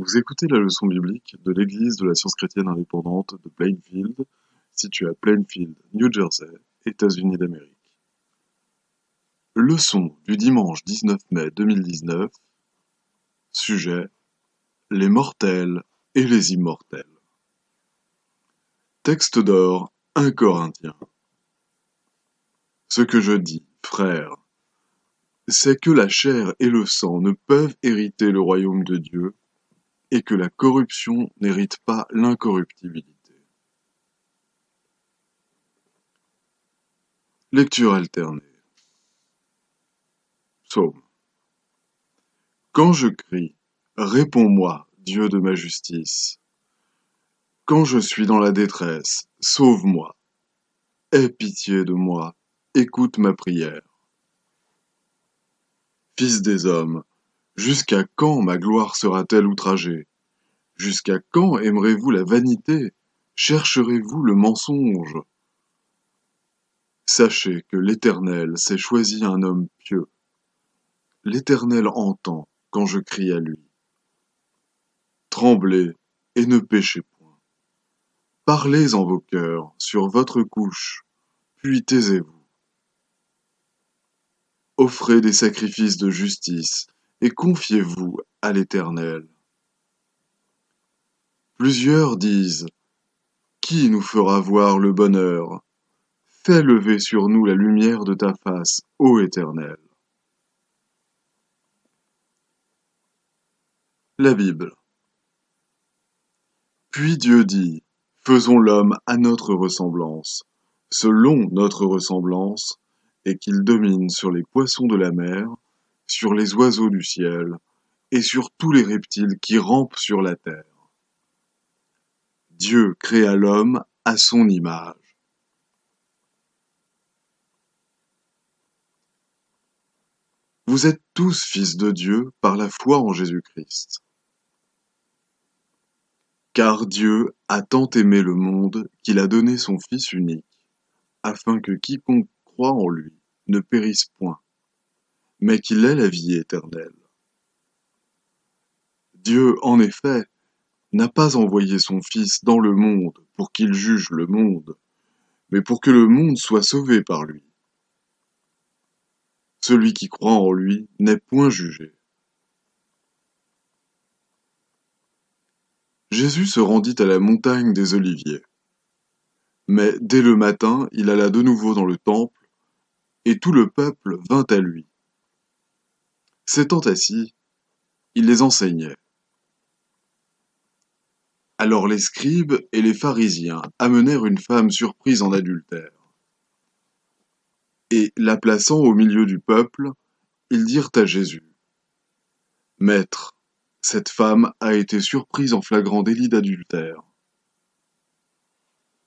Vous écoutez la leçon biblique de l'Église de la science chrétienne indépendante de Plainfield, située à Plainfield, New Jersey, États-Unis d'Amérique. Leçon du dimanche 19 mai 2019. Sujet: les mortels et les immortels. Texte d'or, 1 Corinthiens. Ce que je dis, frères, c'est que la chair et le sang ne peuvent hériter le royaume de Dieu, et que la corruption n'hérite pas l'incorruptibilité. Lecture alternée. Psaume. Quand je crie, réponds-moi, Dieu de ma justice. Quand je suis dans la détresse, sauve-moi. Aie pitié de moi, écoute ma prière. Fils des hommes, jusqu'à quand ma gloire sera-t-elle outragée? Jusqu'à quand aimerez-vous la vanité? Chercherez-vous le mensonge? Sachez que l'Éternel s'est choisi un homme pieux. L'Éternel entend quand je crie à lui. Tremblez et ne péchez point. Parlez en vos cœurs sur votre couche, puis taisez-vous. Offrez des sacrifices de justice et confiez-vous à l'Éternel. Plusieurs disent: qui nous fera voir le bonheur? Fais lever sur nous la lumière de ta face, ô Éternel. La Bible. Puis Dieu dit: faisons l'homme à notre ressemblance, selon notre ressemblance, et qu'il domine sur les poissons de la mer, sur les oiseaux du ciel, et sur tous les reptiles qui rampent sur la terre. Dieu créa l'homme à son image. Vous êtes tous fils de Dieu par la foi en Jésus-Christ. Car Dieu a tant aimé le monde qu'il a donné son Fils unique, afin que quiconque croit en lui ne périsse point, mais qu'il ait la vie éternelle. Dieu, en effet, n'a pas envoyé son Fils dans le monde pour qu'il juge le monde, mais pour que le monde soit sauvé par lui. Celui qui croit en lui n'est point jugé. Jésus se rendit à la montagne des Oliviers. Mais dès le matin, il alla de nouveau dans le temple, et tout le peuple vint à lui. S'étant assis, il les enseignait. Alors les scribes et les pharisiens amenèrent une femme surprise en adultère. Et, la plaçant au milieu du peuple, ils dirent à Jésus: Maître, cette femme a été surprise en flagrant délit d'adultère.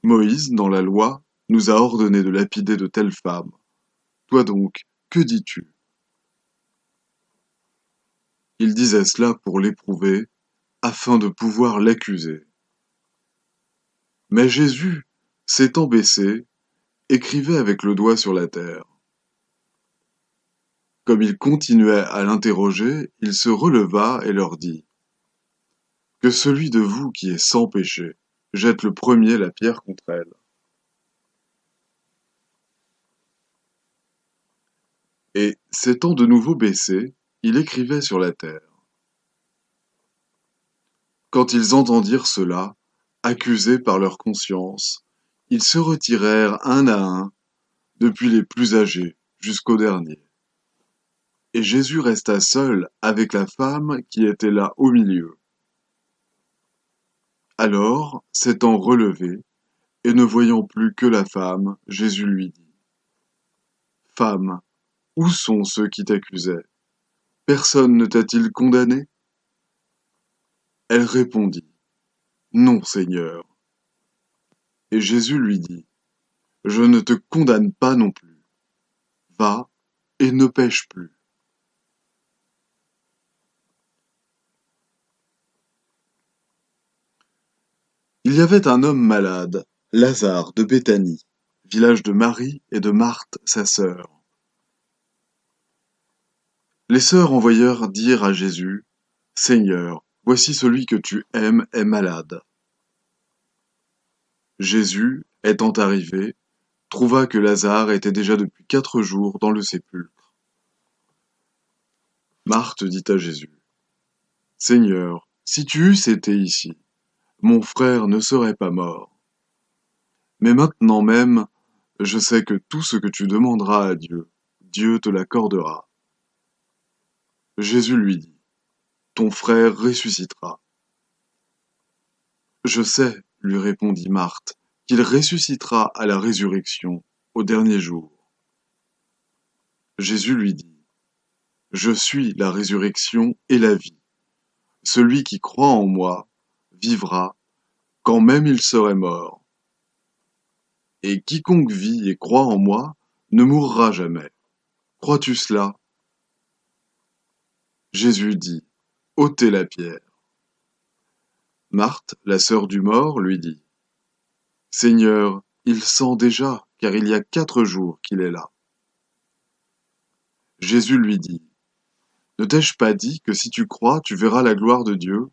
Moïse, dans la loi, nous a ordonné de lapider de telles femmes. Toi donc, que dis-tu? Il disait cela pour l'éprouver, afin de pouvoir l'accuser. Mais Jésus, s'étant baissé, écrivait avec le doigt sur la terre. Comme il continuait à l'interroger, il se releva et leur dit: Que celui de vous qui est sans péché jette le premier la pierre contre elle. Et, s'étant de nouveau baissé, il écrivait sur la terre. Quand ils entendirent cela, accusés par leur conscience, ils se retirèrent un à un, depuis les plus âgés jusqu'au dernier. Et Jésus resta seul avec la femme qui était là au milieu. Alors, s'étant relevé, et ne voyant plus que la femme, Jésus lui dit: Femme, où sont ceux qui t'accusaient? Personne ne t'a-t-il condamné? Elle répondit: Non, Seigneur. Et Jésus lui dit: Je ne te condamne pas non plus. Va et ne pêche plus. Il y avait un homme malade, Lazare de Béthanie, village de Marie et de Marthe sa sœur. Les sœurs envoyèrent dire à Jésus: Seigneur, Voici celui que tu aimes est malade. Jésus, étant arrivé, trouva que Lazare était déjà depuis 4 jours dans le sépulcre. Marthe dit à Jésus: Seigneur, si tu eusses été ici, mon frère ne serait pas mort. Mais maintenant même, je sais que tout ce que tu demanderas à Dieu, Dieu te l'accordera. Jésus lui dit: Ton frère ressuscitera. Je sais, lui répondit Marthe, qu'il ressuscitera à la résurrection, au dernier jour. Jésus lui dit: Je suis la résurrection et la vie. Celui qui croit en moi vivra, quand même il serait mort. Et quiconque vit et croit en moi ne mourra jamais. Crois-tu cela? Jésus dit: ôtez la pierre. Marthe, la sœur du mort, lui dit: Seigneur, il sent déjà, car il y a 4 jours qu'il est là. Jésus lui dit: Ne t'ai-je pas dit que si tu crois, tu verras la gloire de Dieu?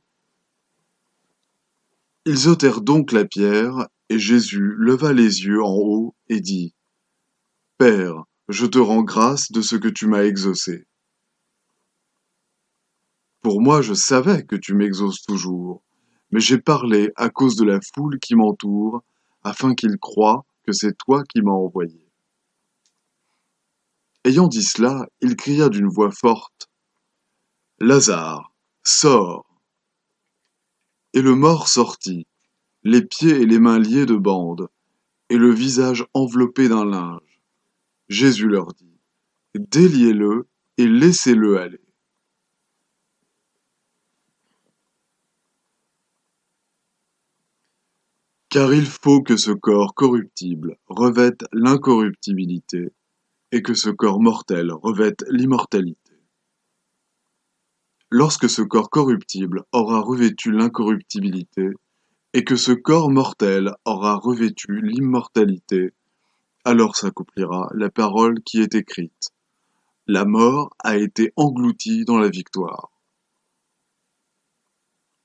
Ils ôtèrent donc la pierre, et Jésus leva les yeux en haut et dit: Père, je te rends grâce de ce que tu m'as exaucé. Pour moi, je savais que tu m'exauces toujours, mais j'ai parlé à cause de la foule qui m'entoure, afin qu'ils croient que c'est toi qui m'as envoyé. Ayant dit cela, il cria d'une voix forte: Lazare, sors! Et le mort sortit, les pieds et les mains liés de bandes, et le visage enveloppé d'un linge. Jésus leur dit: Déliez-le et laissez-le aller. Car il faut que ce corps corruptible revête l'incorruptibilité, et que ce corps mortel revête l'immortalité. Lorsque ce corps corruptible aura revêtu l'incorruptibilité, et que ce corps mortel aura revêtu l'immortalité, alors s'accomplira la parole qui est écrite: La mort a été engloutie dans la victoire.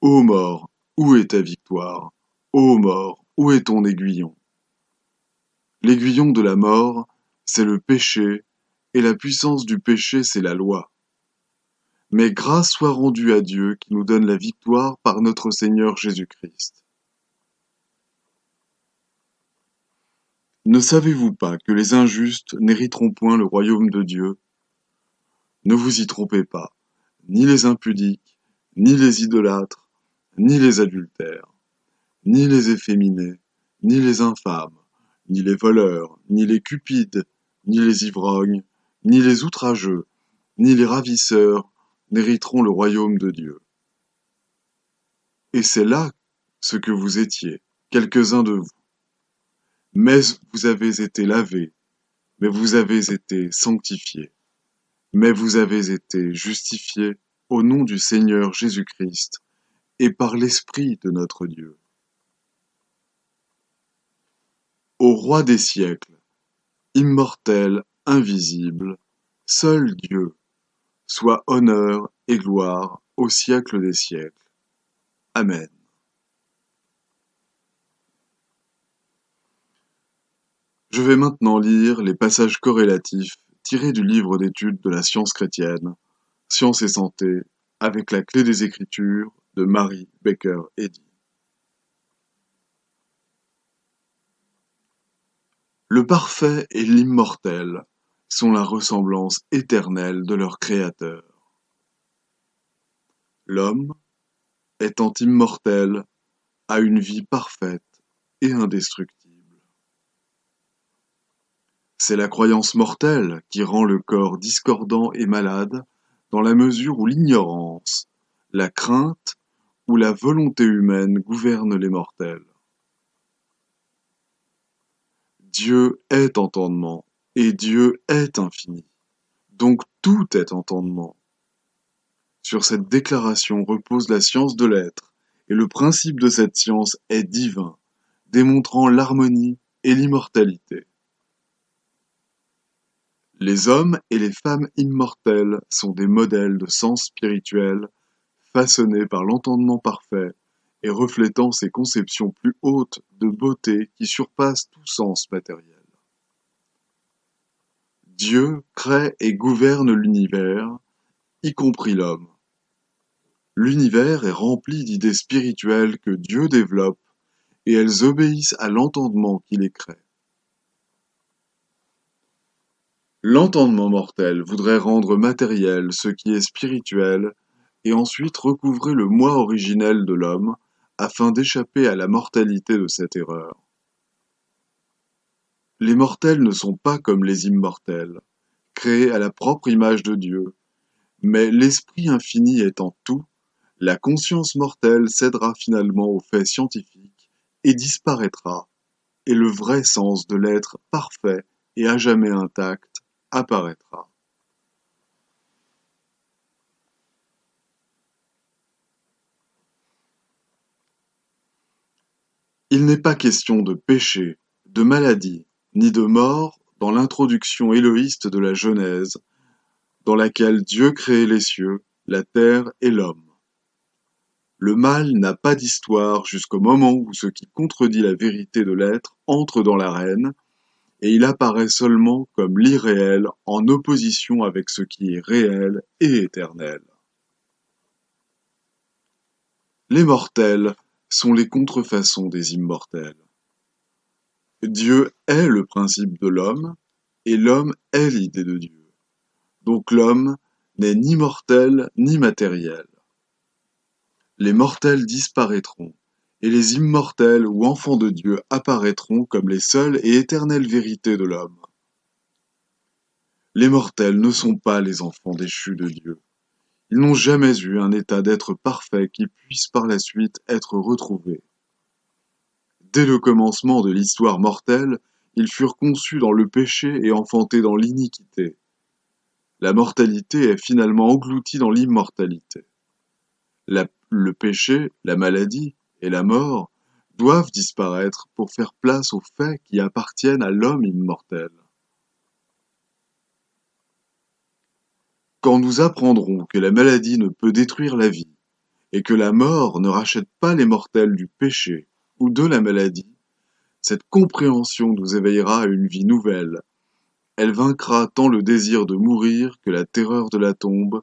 Ô mort, où est ta victoire? Ô mort, où est ton aiguillon? L'aiguillon de la mort, c'est le péché, et la puissance du péché, c'est la loi. Mais grâce soit rendue à Dieu qui nous donne la victoire par notre Seigneur Jésus-Christ. Ne savez-vous pas que les injustes n'hériteront point le royaume de Dieu? Ne vous y trompez pas, ni les impudiques, ni les idolâtres, ni les adultères, ni les efféminés, ni les infâmes, ni les voleurs, ni les cupides, ni les ivrognes, ni les outrageux, ni les ravisseurs n'hériteront le royaume de Dieu. Et c'est là ce que vous étiez, quelques-uns de vous. Mais vous avez été lavés, mais vous avez été sanctifiés, mais vous avez été justifiés au nom du Seigneur Jésus-Christ et par l'Esprit de notre Dieu. Au Roi des siècles, immortel, invisible, seul Dieu, soit honneur et gloire au siècle des siècles. Amen. Je vais maintenant lire les passages corrélatifs tirés du livre d'études de la science chrétienne, Science et santé, avec la clé des Écritures de Mary Baker Eddy. Le parfait et l'immortel sont la ressemblance éternelle de leur Créateur. L'homme, étant immortel, a une vie parfaite et indestructible. C'est la croyance mortelle qui rend le corps discordant et malade dans la mesure où l'ignorance, la crainte ou la volonté humaine gouvernent les mortels. Dieu est entendement et Dieu est infini. Donc tout est entendement. Sur cette déclaration repose la science de l'être, et le principe de cette science est divin, démontrant l'harmonie et l'immortalité. Les hommes et les femmes immortels sont des modèles de sens spirituel façonné par l'entendement parfait et reflétant ses conceptions plus hautes de beauté qui surpassent tout sens matériel. Dieu crée et gouverne l'univers, y compris l'homme. L'univers est rempli d'idées spirituelles que Dieu développe et elles obéissent à l'entendement qui les crée. L'entendement mortel voudrait rendre matériel ce qui est spirituel et ensuite recouvrer le moi originel de l'homme afin d'échapper à la mortalité de cette erreur. Les mortels ne sont pas comme les immortels, créés à la propre image de Dieu, mais l'esprit infini étant tout, la conscience mortelle cédera finalement aux faits scientifiques et disparaîtra, et le vrai sens de l'être parfait et à jamais intact apparaîtra. Il n'est pas question de péché, de maladie, ni de mort dans l'introduction éloïste de la Genèse, dans laquelle Dieu crée les cieux, la terre et l'homme. Le mal n'a pas d'histoire jusqu'au moment où ce qui contredit la vérité de l'être entre dans l'arène, et il apparaît seulement comme l'irréel en opposition avec ce qui est réel et éternel. Les mortels sont les contrefaçons des immortels. Dieu est le principe de l'homme, et l'homme est l'idée de Dieu. Donc l'homme n'est ni mortel ni matériel. Les mortels disparaîtront, et les immortels ou enfants de Dieu apparaîtront comme les seules et éternelles vérités de l'homme. Les mortels ne sont pas les enfants déchus de Dieu. Ils n'ont jamais eu un état d'être parfait qui puisse par la suite être retrouvé. Dès le commencement de l'histoire mortelle, ils furent conçus dans le péché et enfantés dans l'iniquité. La mortalité est finalement engloutie dans l'immortalité. Le péché, la maladie et la mort doivent disparaître pour faire place aux faits qui appartiennent à l'homme immortel. Quand nous apprendrons que la maladie ne peut détruire la vie et que la mort ne rachète pas les mortels du péché ou de la maladie, cette compréhension nous éveillera à une vie nouvelle. Elle vaincra tant le désir de mourir que la terreur de la tombe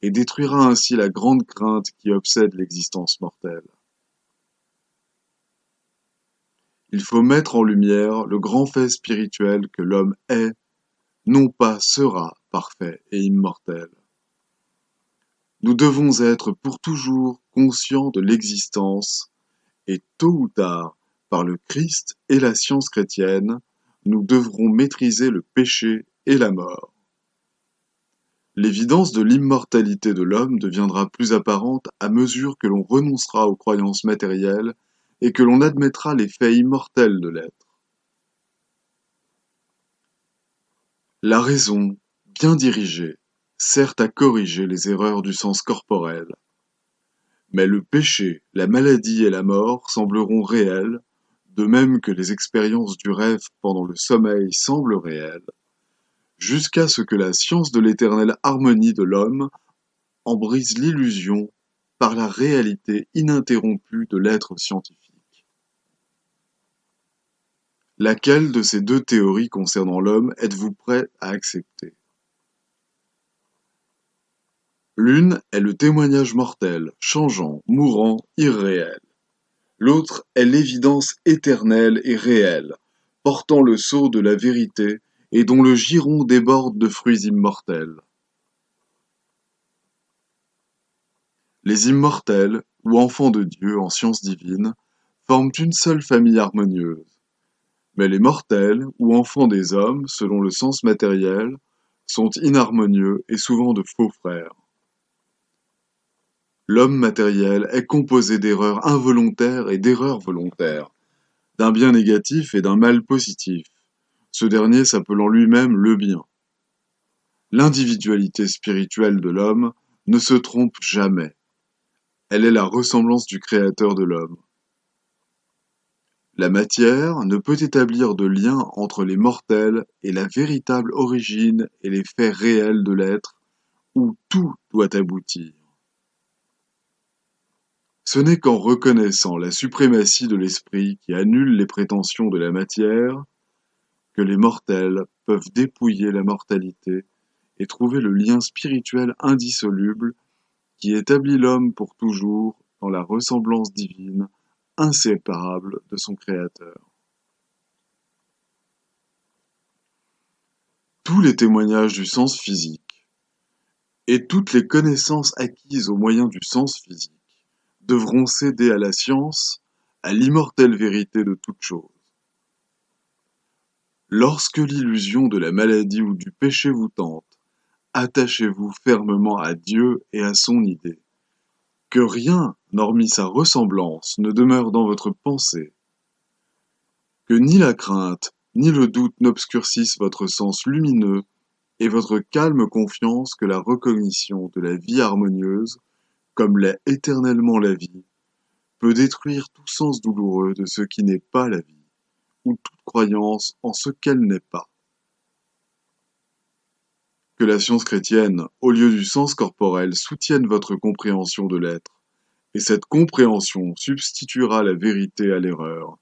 et détruira ainsi la grande crainte qui obsède l'existence mortelle. Il faut mettre en lumière le grand fait spirituel que l'homme est, non pas sera parfait et immortel. Nous devons être pour toujours conscients de l'existence et tôt ou tard, par le Christ et la science chrétienne, nous devrons maîtriser le péché et la mort. L'évidence de l'immortalité de l'homme deviendra plus apparente à mesure que l'on renoncera aux croyances matérielles et que l'on admettra les faits immortels de l'être. La raison, bien dirigée, sert à corriger les erreurs du sens corporel. Mais le péché, la maladie et la mort sembleront réels, de même que les expériences du rêve pendant le sommeil semblent réelles, jusqu'à ce que la science de l'éternelle harmonie de l'homme en brise l'illusion par la réalité ininterrompue de l'être scientifique. Laquelle de ces deux théories concernant l'homme êtes-vous prêt à accepter? L'une est le témoignage mortel, changeant, mourant, irréel. L'autre est l'évidence éternelle et réelle, portant le sceau de la vérité et dont le giron déborde de fruits immortels. Les immortels, ou enfants de Dieu en science divine, forment une seule famille harmonieuse. Mais les mortels, ou enfants des hommes, selon le sens matériel, sont inharmonieux et souvent de faux frères. L'homme matériel est composé d'erreurs involontaires et d'erreurs volontaires, d'un bien négatif et d'un mal positif, ce dernier s'appelant lui-même le bien. L'individualité spirituelle de l'homme ne se trompe jamais. Elle est la ressemblance du Créateur de l'homme. La matière ne peut établir de lien entre les mortels et la véritable origine et les faits réels de l'être, où tout doit aboutir. Ce n'est qu'en reconnaissant la suprématie de l'esprit qui annule les prétentions de la matière que les mortels peuvent dépouiller la mortalité et trouver le lien spirituel indissoluble qui établit l'homme pour toujours dans la ressemblance divine inséparable de son Créateur. Tous les témoignages du sens physique et toutes les connaissances acquises au moyen du sens physique devront céder à la science, à l'immortelle vérité de toute chose. Lorsque l'illusion de la maladie ou du péché vous tente, attachez-vous fermement à Dieu et à son idée. Que rien, hormis sa ressemblance, ne demeure dans votre pensée. Que ni la crainte, ni le doute n'obscurcissent votre sens lumineux et votre calme confiance que la recognition de la vie harmonieuse, comme l'est éternellement la vie, peut détruire tout sens douloureux de ce qui n'est pas la vie, ou toute croyance en ce qu'elle n'est pas. Que la science chrétienne, au lieu du sens corporel, soutienne votre compréhension de l'être, et cette compréhension substituera la vérité à l'erreur,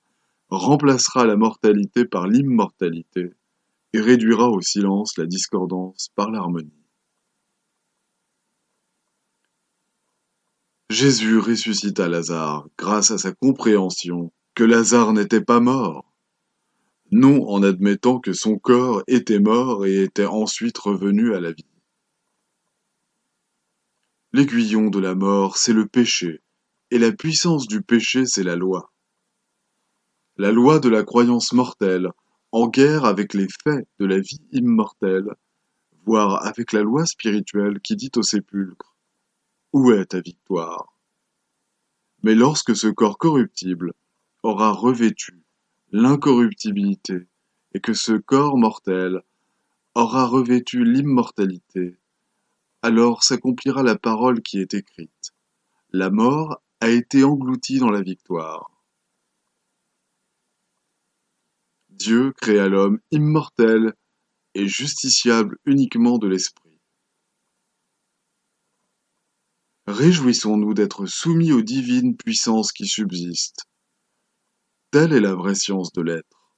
remplacera la mortalité par l'immortalité, et réduira au silence la discordance par l'harmonie. Jésus ressuscita Lazare grâce à sa compréhension que Lazare n'était pas mort, non en admettant que son corps était mort et était ensuite revenu à la vie. L'aiguillon de la mort, c'est le péché, et la puissance du péché, c'est la loi. La loi de la croyance mortelle, en guerre avec les faits de la vie immortelle, voire avec la loi spirituelle qui dit au sépulcre « Où est ta victoire ?» Mais lorsque ce corps corruptible aura revêtu l'incorruptibilité et que ce corps mortel aura revêtu l'immortalité, alors s'accomplira la parole qui est écrite. La mort a été engloutie dans la victoire. Dieu créa l'homme immortel et justiciable uniquement de l'esprit. Réjouissons-nous d'être soumis aux divines puissances qui subsistent. Telle est la vraie science de l'être.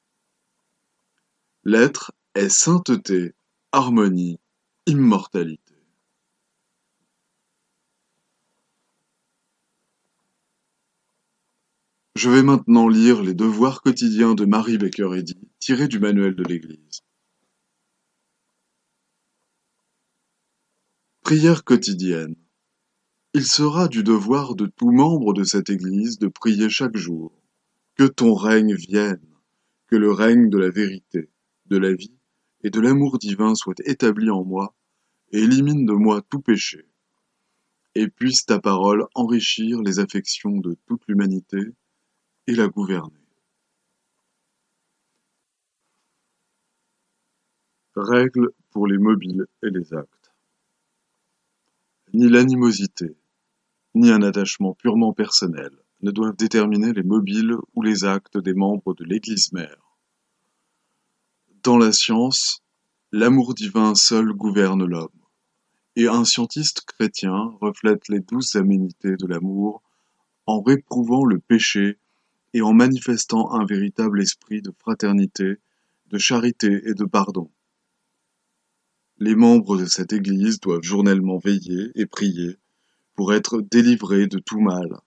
L'être est sainteté, harmonie, immortalité. Je vais maintenant lire les devoirs quotidiens de Mary Baker Eddy, tirés du manuel de l'Église. Prière quotidienne. Il sera du devoir de tout membre de cette Église de prier chaque jour. Que ton règne vienne, que le règne de la vérité, de la vie et de l'amour divin soit établi en moi et élimine de moi tout péché. Et puisse ta parole enrichir les affections de toute l'humanité et la gouverner. Règles pour les mobiles et les actes. Ni l'animosité, ni un attachement purement personnel ne doivent déterminer les mobiles ou les actes des membres de l'Église mère. Dans la science, l'amour divin seul gouverne l'homme, et un scientiste chrétien reflète les douces aménités de l'amour en réprouvant le péché et en manifestant un véritable esprit de fraternité, de charité et de pardon. Les membres de cette Église doivent journellement veiller et prier pour être délivrés de tout mal,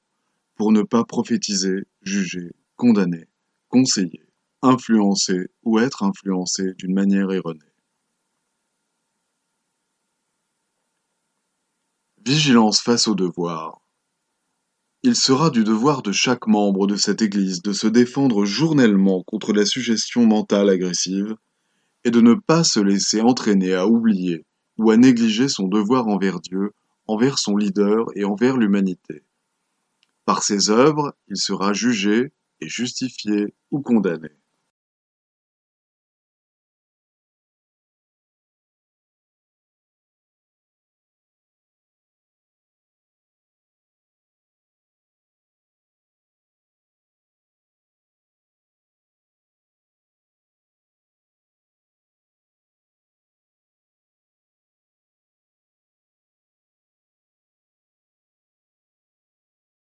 pour ne pas prophétiser, juger, condamner, conseiller, influencer ou être influencé d'une manière erronée. Vigilance face au devoir. Il sera du devoir de chaque membre de cette Église de se défendre journellement contre la suggestion mentale agressive et de ne pas se laisser entraîner à oublier ou à négliger son devoir envers Dieu, envers son leader et envers l'humanité. Par ses œuvres, il sera jugé et justifié ou condamné.